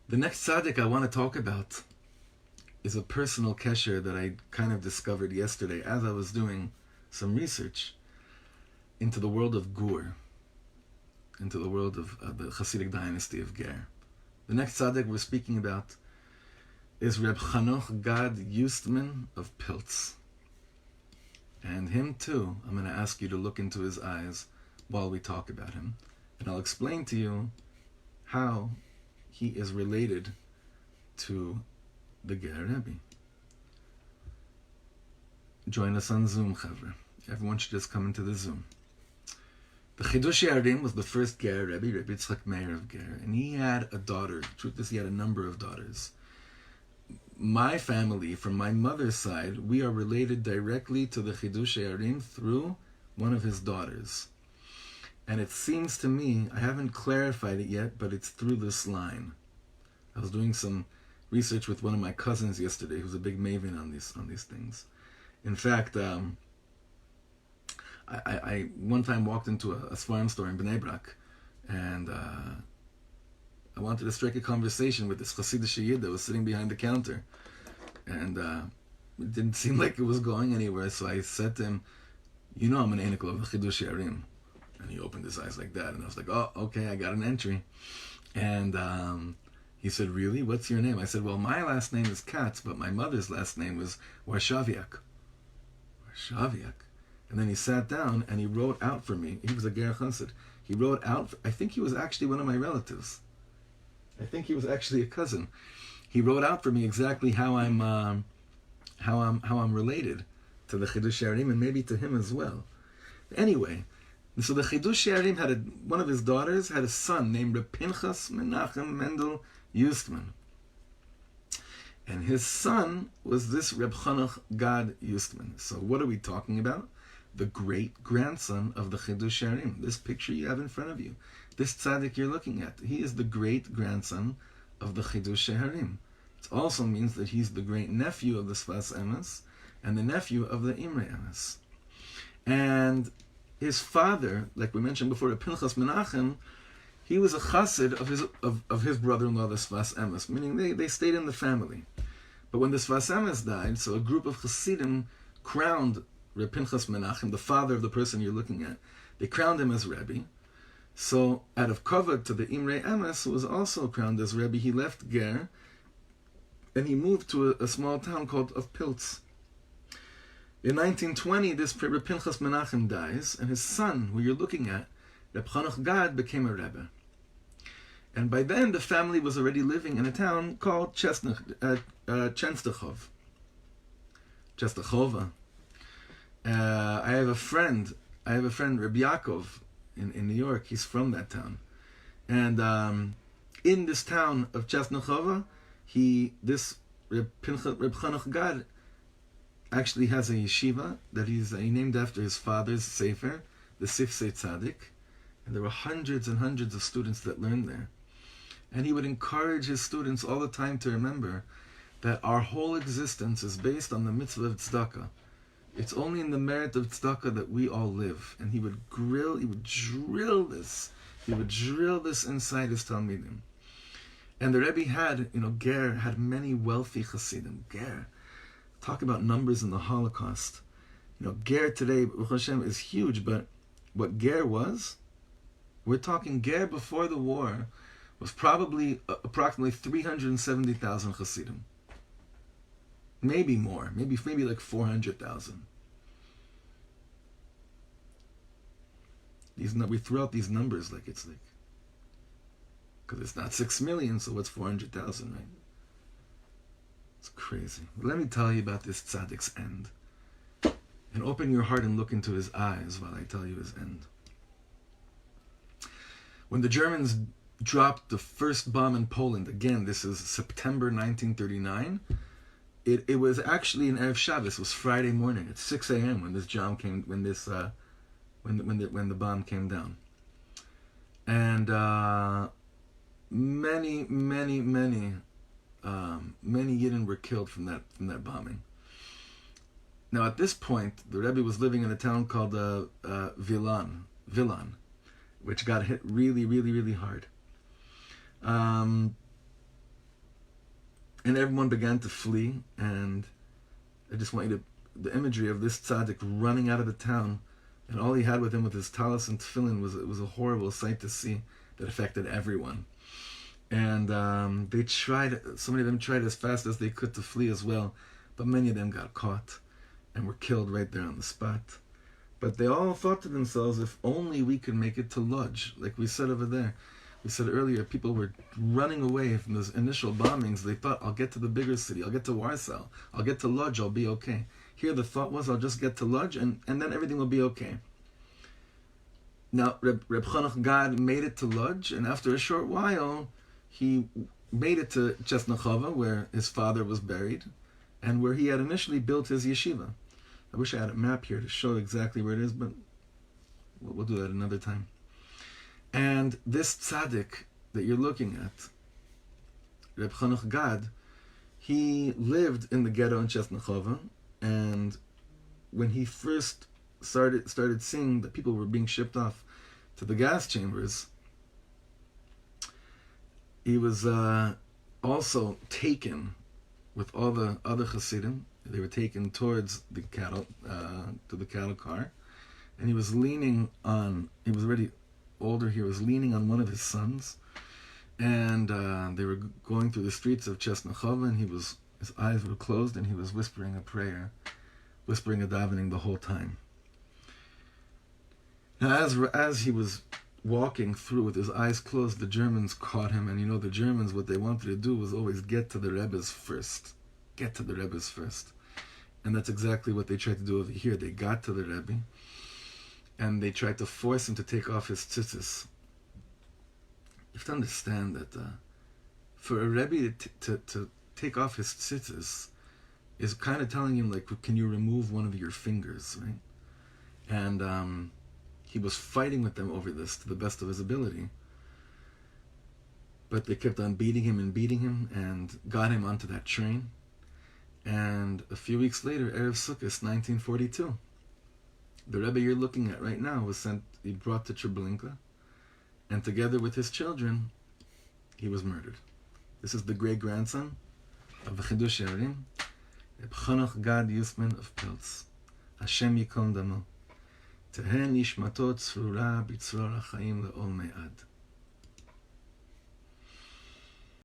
The next tzaddik I want to talk about is a personal kesher that I kind of discovered yesterday as I was doing some research into the world of Gur, into the world of the Hasidic dynasty of Ger. The next tzaddik we're speaking about is Reb Chanoch Gad Justman of Pilz. And him too, I'm going to ask you to look into his eyes while we talk about him. And I'll explain to you how he is related to the Ger Rebbe. Join us on Zoom, Chavre. Everyone should just come into the Zoom. The Chidush Yarim was the first Ger Rebbe, Rebbe Yitzchak Meir of Ger, and he had a daughter. The truth is, he had a number of daughters. My family, from my mother's side, we are related directly to the Chidush Yarim through one of his daughters. And it seems to me, I haven't clarified it yet, but it's through this line. I was doing some research with one of my cousins yesterday, who's a big maven on these things. In fact, I one time walked into a Sfarim store in Bnei Brak, and I wanted to strike a conversation with this Hasidic Yid that was sitting behind the counter, and it didn't seem like it was going anywhere. So I said to him, "You know, I'm an Einikol of the Chidush Yarim," and he opened his eyes like that, and I was like, "Oh, okay, I got an entry." And he said, "Really? What's your name?" I said, "Well, my last name is Katz, but my mother's last name was Warshaviak." Warshaviak. And then he sat down and he wrote out for me. He was a Ger Chassid. He wrote out. I think he was actually one of my relatives. I think he was actually a cousin. He wrote out for me exactly how I'm related to the Chidush Yarim, and maybe to him as well. Anyway, so the Chidush Yarim had one of his daughters had a son named Reb Pinchas Menachem Mendel Justman, and his son was this Reb Chanoch Gad Justman. So what are we talking about? The great grandson of the Chidush Yarim. This picture you have in front of you, this tzaddik you're looking at, he is the great grandson of the Chidush Yarim. It also means that he's the great nephew of the Sfas Emes and the nephew of the Imre Emes. And his father, like we mentioned before, the Pinchas Menachem, he was a chassid of his brother-in-law, the Sfas Emes, meaning they stayed in the family. But when the Sfas Emes died, so a group of chassidim crowned Reb Pinchas Menachem, the father of the person you're looking at. They crowned him as Rebbe. So out of kavod to the Imre Emes, who was also crowned as Rebbe, he left Ger and he moved to a small town called of Pilz. In 1920, this Reb Pinchas Menachem dies, and his son, who you're looking at, Reb Chanoch Gad, became a Rebbe. And by then, the family was already living in a town called Chenstachov. Chenstachova. I have a friend, Reb Yaakov, in New York. He's from that town. And in this town of Chenstachova, this Reb Chanoch Gad actually has a yeshiva that he named after his father's sefer, the Sifsei Tzaddik. And there were hundreds and hundreds of students that learned there. And he would encourage his students all the time to remember that our whole existence is based on the mitzvah of tzedakah. It's only in the merit of tzedakah that we all live. And he would drill this inside his talmidim. And the Rebbe had, Ger had many wealthy chassidim. Ger, talk about numbers in the Holocaust. Ger today, Baruch Hashem, is huge, but what Ger was, we're talking Ger before the war, was probably approximately 370,000 chassidim. Maybe more, maybe like 400,000. We throw out these numbers because it's not 6 million, so what's 400,000, right? It's crazy. Let me tell you about this tzaddik's end. And open your heart and look into his eyes while I tell you his end. When the Germans dropped the first bomb in Poland, again, this is September 1939, it was actually an Erev Shabbos. It was Friday morning at 6 a.m. when the bomb came down. And many Yidden were killed from that bombing. Now at this point, the Rebbe was living in a town called Vilan, which got hit really, really, really hard. And everyone began to flee, and I just want you to, the imagery of this tzaddik running out of the town, and all he had with him with his talis and tefillin was a horrible sight to see that affected everyone. And they tried, so many of them tried as fast as they could to flee as well, but many of them got caught and were killed right there on the spot. But they all thought to themselves, if only we could make it to Lodz, like we said over there. We said earlier, people were running away from those initial bombings. They thought, I'll get to the bigger city, I'll get to Warsaw, I'll get to Lodz, I'll be okay. Here the thought was, I'll just get to Lodz and then everything will be okay. Now, Reb Chanoch God made it to Lodz, and after a short while, he made it to Chesnachova, where his father was buried, and where he had initially built his yeshiva. I wish I had a map here to show exactly where it is, but we'll do that another time. And this tzaddik that you're looking at, Reb Chanoch God, he lived in the ghetto in Chesnachova, and when he first started seeing that people were being shipped off to the gas chambers, he was also taken with all the other Hasidim. They were taken towards the cattle, to the cattle car, and he was leaning on. He was already older. He was leaning on one of his sons, and they were going through the streets of Chesnachova, and his eyes were closed, and he was whispering a prayer, whispering a davening the whole time. Now, as he was walking through with his eyes closed, the Germans caught him, and the Germans, what they wanted to do was always get to the Rebbes first. Get to the Rebbes first. And that's exactly what they tried to do over here. They got to the Rebbe, and they tried to force him to take off his tzitzis. You have to understand that for a Rebbe to take off his tzitzis is kind of telling him, like, can you remove one of your fingers, right? And he was fighting with them over this to the best of his ability. But they kept on beating him and got him onto that train. And a few weeks later, Erev Sukkot, 1942, the Rebbe you're looking at right now he brought to Treblinka, and together with his children, he was murdered. This is the great-grandson of the Chidush Yarim, Reb Chanoch God Justman of Pilz. Hashem Yikom Damo. Tehen Nishmato Tzrura B'Tzror HaChaim Le'ol Me'ad.